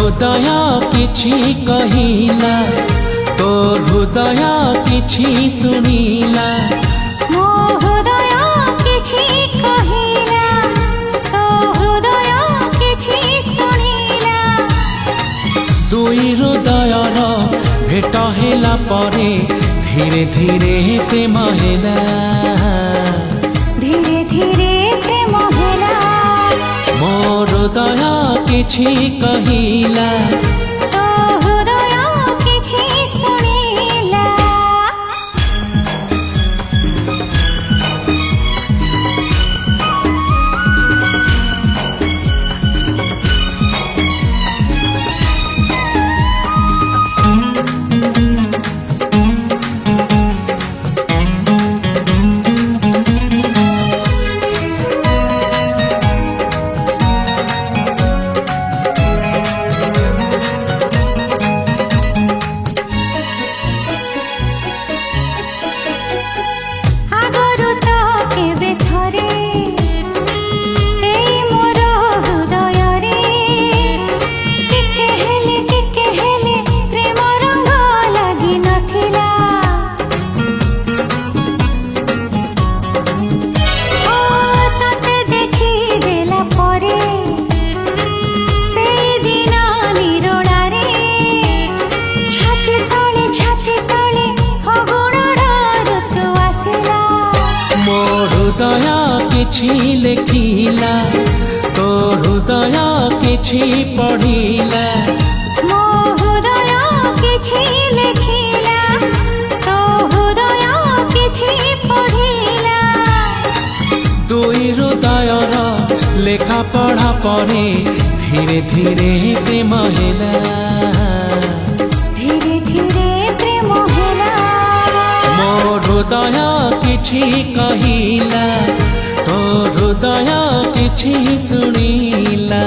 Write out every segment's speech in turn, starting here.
हृदय किछि कहिला तो हृदय किछि सुनिला मो हृदय किछि कहिला तो हृदय किछि सुनिला दुई हृदयर भेट हेला परे धीरे धीरे प्रेम हेला धीरे धीरे प्रेम हेला मो हृदय किछि कहिला तो हृदय किछि सुनिला हृदय किछि लेखिला तो हृदय किछि पढ़िला मो हृदय किछि लेखिला तो हृदय किछि पढ़िला दुई हृदयर लेखा पढ़ा परे धीरे धीरे प्रेम हेला धीरे धीरे प्रेम हेला मो हृदय किछि कहिला तो हृदय किछि सुनिला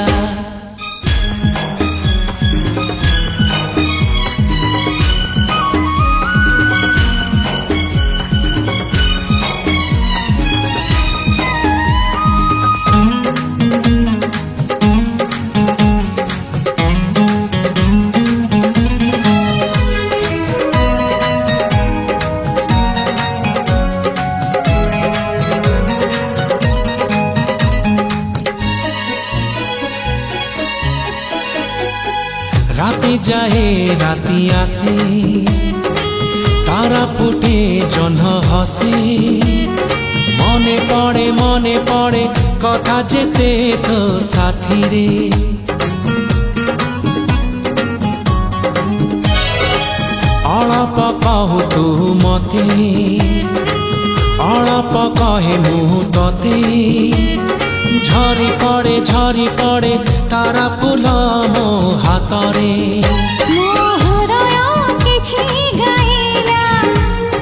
राति जाए राति आसे तारा फुटे जह्न हसे मने पड़े कथा जेते तो साथी रे अलप कहु तू मते अलप कहे मु तते झरी पड़े तारा फूल मो हातरे मो हृदय किछि गाइला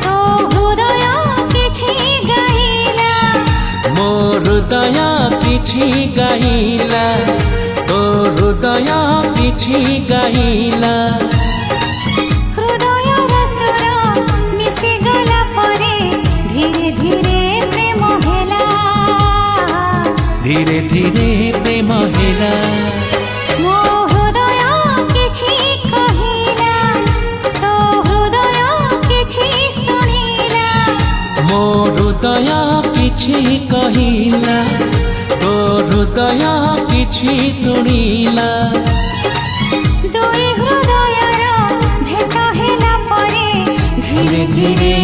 तो हृदय किछि गाइला मो हृदय किछि गाइला तो हृदय किछि गाइला हृदय रसर मिशि गला परे धीरे धीरे प्रेम हेला धीरे धीरे प्रेम हेला मो हृदय किछि कहिला तो हृदय किछि सुनिला मो हृदय किछि कहिला तो हृदय किछि सुनिला दुई हृदयर भेट हेला परे धीरे धीरे